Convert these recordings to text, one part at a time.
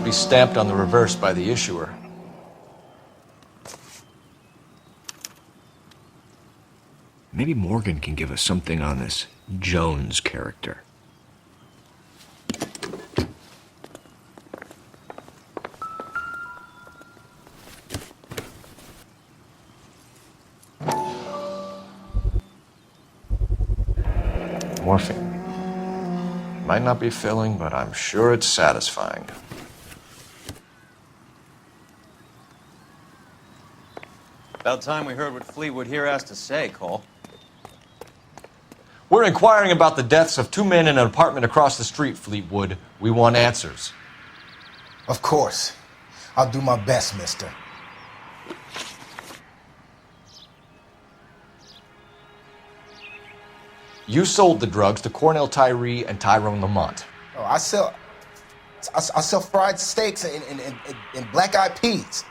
be stamped on the reverse by the issuer. Maybe Morgan can give us something on this Jones character. Morphine. Might not be filling, but I'm sure it's satisfying. About time we heard what Fleetwood here has to say, Cole. We're inquiring about the deaths of two men in an apartment across the street, Fleetwood. We want answers. Of course. I'll do my best, mister. You sold the drugs to Cornell Tyree and Tyrone Lamont. Oh, I sell fried steaks and black-eyed peas.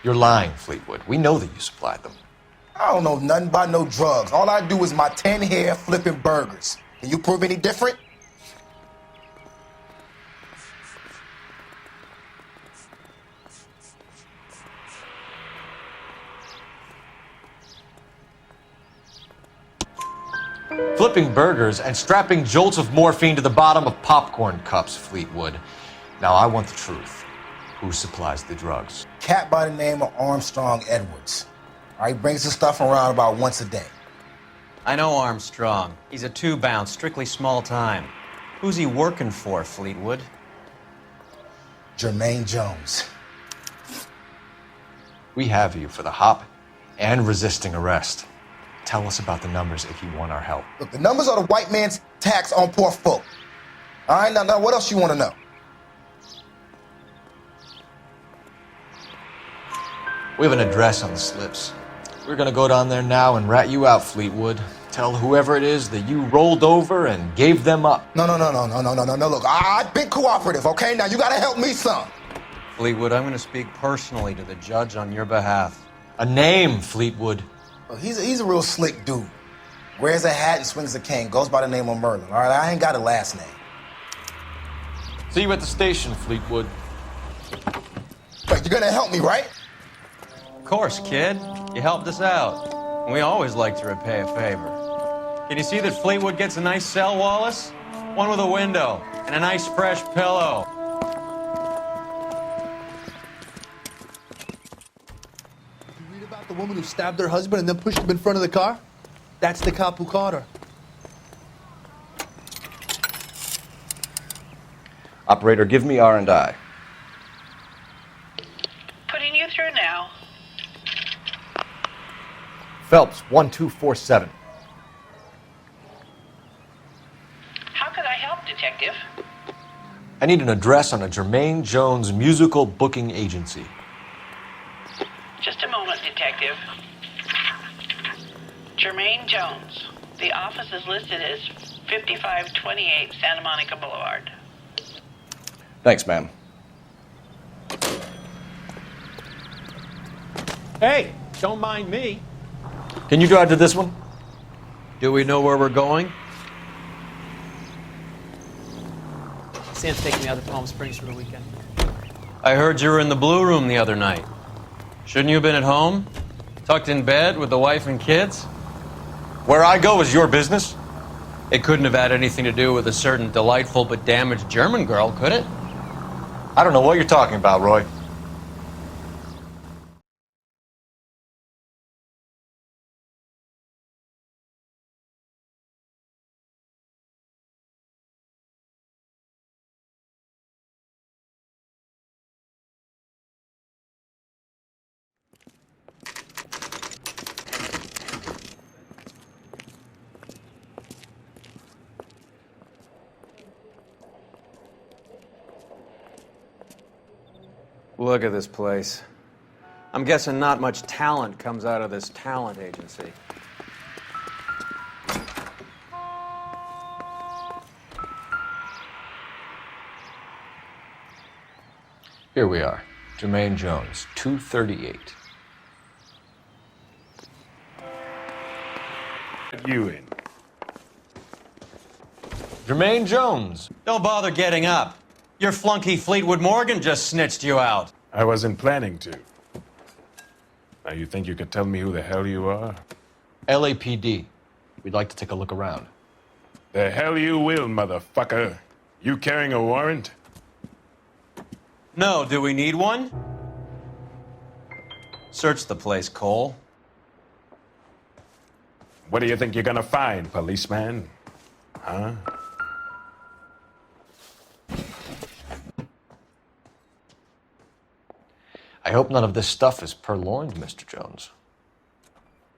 You're lying, Fleetwood. We know that you supplied them. I don't know nothing about no drugs. All I do is my 10 hair flipping burgers. Can you prove any different? Flipping burgers and strapping jolts of morphine to the bottom of popcorn cups, Fleetwood. Now I want the truth. Who supplies the drugs? Cat by the name of Armstrong Edwards. All right, brings the stuff around about once a day. I know Armstrong. He's a two-bounce, strictly small time. Who's he working for, Fleetwood? Jermaine Jones. We have you for the hop and resisting arrest. Tell us about the numbers if you want our help. Look, the numbers are the white man's tax on poor folk. All right, now what else you want to know? We have an address on the slips. We're gonna go down there now and rat you out, Fleetwood. Tell whoever it is that you rolled over and gave them up. No. Look, I've been cooperative, okay? Now you gotta help me some. Fleetwood, I'm going to speak personally to the judge on your behalf. A name, Fleetwood. Look, he's a real slick dude. Wears a hat and swings a cane. Goes by the name of Merlin. All right, I ain't got a last name. See you at the station, Fleetwood. But you're gonna help me, right? Of course, kid. You helped us out. We always like to repay a favor. Can you see that Fleetwood gets a nice cell, Wallace? One with a window and a nice fresh pillow. Did you read about the woman who stabbed her husband and then pushed him in front of the car? That's the cop who caught her. Operator, give me R&I. Putting you through now. Phelps, 1247. How could I help, Detective? I need an address on a Jermaine Jones musical booking agency. Just a moment, Detective. Jermaine Jones. The office is listed as 5528 Santa Monica Boulevard. Thanks, ma'am. Hey, don't mind me. Can you drive to this one? Do we know where we're going? Sam's taking me out to Palm Springs for the weekend. I heard you were in the Blue Room the other night. Shouldn't you have been at home? Tucked in bed with the wife and kids? Where I go is your business. It couldn't have had anything to do with a certain delightful but damaged German girl, could it? I don't know what you're talking about, Roy. Look at this place. I'm guessing not much talent comes out of this talent agency. Here we are. Jermaine Jones, 238. You in. Jermaine Jones. Don't bother getting up. Your flunky Fleetwood Morgan just snitched you out. I wasn't planning to. Now, you think you could tell me who the hell you are? LAPD. We'd like to take a look around. The hell you will, motherfucker. You carrying a warrant? No, do we need one? Search the place, Cole. What do you think you're gonna find, policeman? Huh? I hope none of this stuff is purloined, Mr. Jones.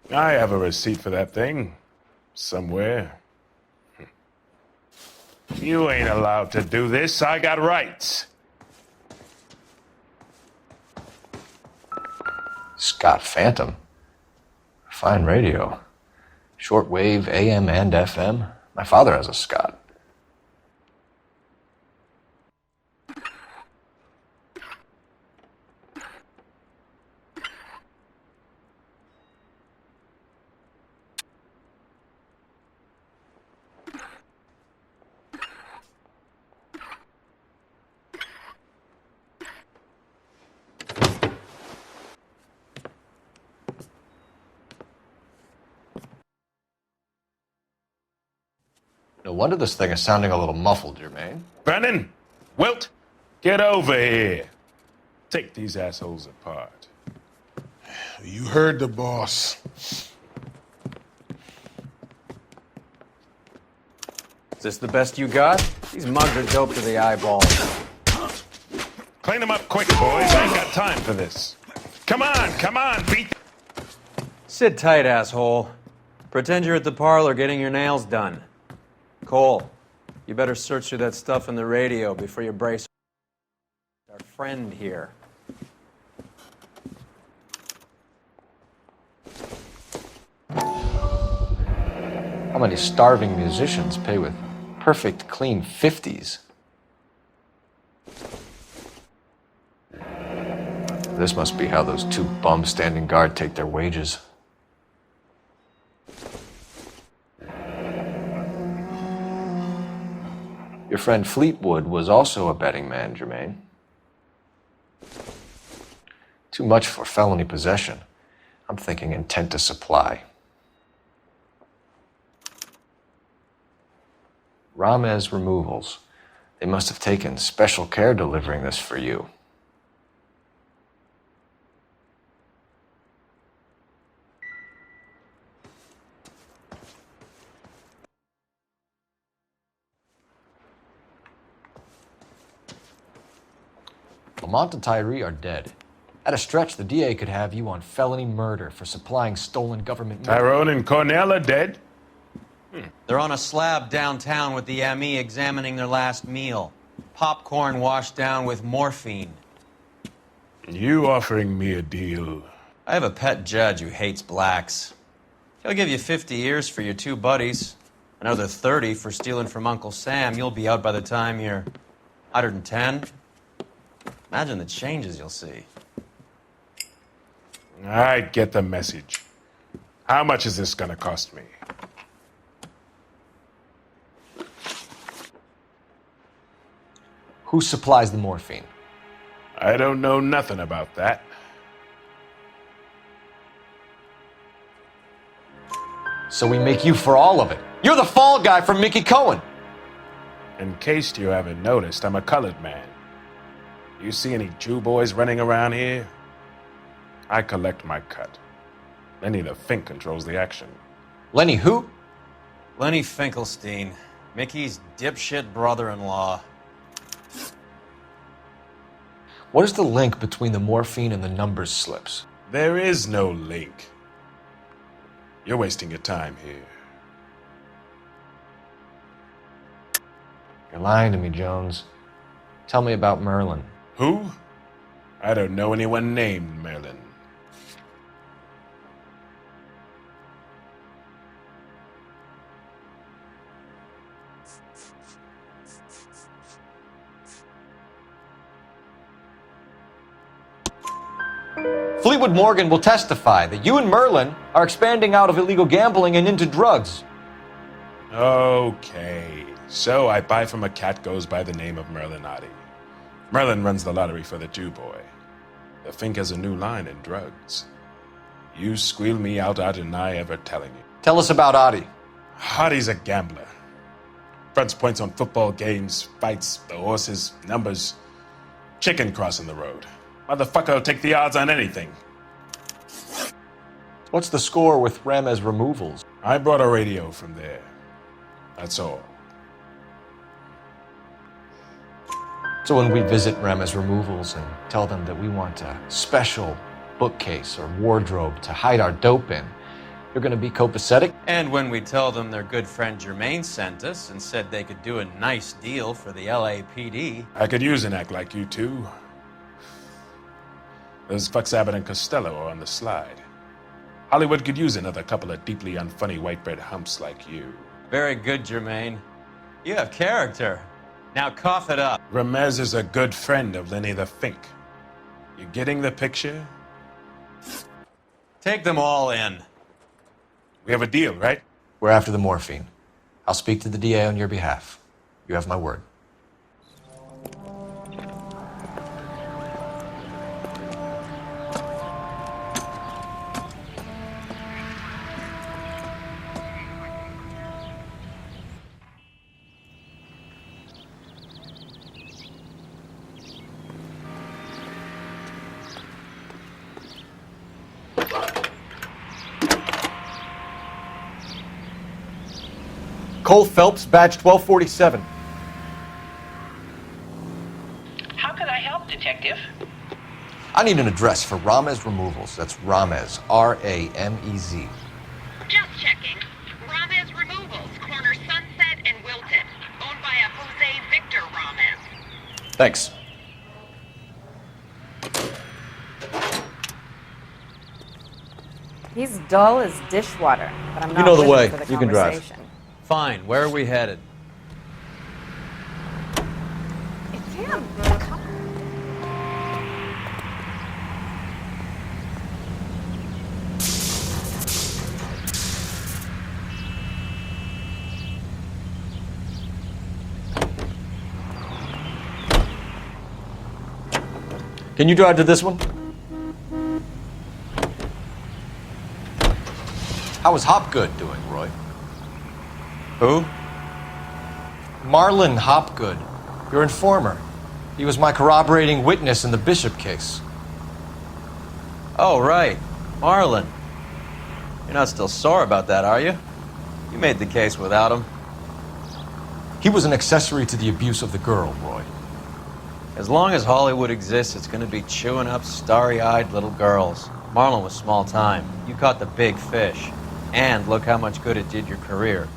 I have a receipt for that thing. Somewhere. You ain't allowed to do this. I got rights. Scott Phantom. Fine radio. Shortwave, AM and FM. My father has a Scott. No wonder this thing is sounding a little muffled, Jermaine. Brennan! Wilt! Get over here. Take these assholes apart. You heard the boss. Is this the best you got? These mugs are dope to the eyeballs. Clean them up quick, boys. I ain't got time for this. Come on, beat. Sit tight, asshole. Pretend you're at the parlor getting your nails done. Cole, you better search through that stuff in the radio before you brace our friend here. How many starving musicians pay with perfect, clean 50s? This must be how those two bums standing guard take their wages. Your friend Fleetwood was also a betting man, Jermaine. Too much for felony possession. I'm thinking intent to supply. Ramez Removals. They must have taken special care delivering this for you. Lamont and Tyree are dead. At a stretch, the DA could have you on felony murder for supplying stolen government money. Tyrone and Cornell are dead? They're on a slab downtown with the ME examining their last meal. Popcorn washed down with morphine. You offering me a deal? I have a pet judge who hates blacks. He'll give you 50 years for your two buddies. Another 30 for stealing from Uncle Sam. You'll be out by the time you're 110. Imagine the changes you'll see. I get the message. How much is this gonna cost me? Who supplies the morphine? I don't know nothing about that. So we make you for all of it. You're the fall guy from Mickey Cohen. In case you haven't noticed, I'm a colored man. You see any Jew boys running around here? I collect my cut. Lenny the Fink controls the action. Lenny who? Lenny Finkelstein, Mickey's dipshit brother-in-law. What is the link between the morphine and the numbers slips? There is no link. You're wasting your time here. You're lying to me, Jones. Tell me about Merlin. Who? I don't know anyone named Merlin. Fleetwood Morgan will testify that you and Merlin are expanding out of illegal gambling and into drugs. Okay, So I buy from a cat goes by the name of Merlin Otti. Merlin runs the lottery for the Jew boy. The Fink has a new line in drugs. You squeal me out, I deny ever telling you. Tell us about Adi. Otti's a gambler. Fronts points on football games, fights, the horses, numbers. Chicken crossing the road. Motherfucker will take the odds on anything. What's the score with Ramez removals? I brought a radio from there. That's all. So when we visit Ramez removals and tell them that we want a special bookcase or wardrobe to hide our dope in, you're going to be copacetic? And when we tell them their good friend Jermaine sent us and said they could do a nice deal for the LAPD. I could use an act like you two. Those fucks Abbott and Costello are on the slide. Hollywood could use another couple of deeply unfunny white bread humps like you. Very good, Jermaine. You have character. Now cough it up. Ramez is a good friend of Lenny the Fink. You getting the picture? Take them all in. We have a deal, right? We're after the morphine. I'll speak to the DA on your behalf. You have my word. Cole Phelps, badge 1247. How can I help, Detective? I need an address for Ramez Removals. That's Ramez, R-A-M-E-Z. Just checking. Ramez Removals, corner Sunset and Wilton. Owned by a Jose Victor Ramez. Thanks. He's dull as dishwater, but I'm not You know the with him way. for the You can drive. conversation. Fine, where are we headed? It's him. Can you drive to this one? How is Hopgood doing, Roy? Who? Marlon Hopgood, your informer. He was my corroborating witness in the Bishop case. Oh, right. Marlon. You're not still sore about that, are you? You made the case without him. He was an accessory to the abuse of the girl, Roy. As long as Hollywood exists, it's going to be chewing up starry-eyed little girls. Marlon was small time. You caught the big fish. And look how much good it did your career.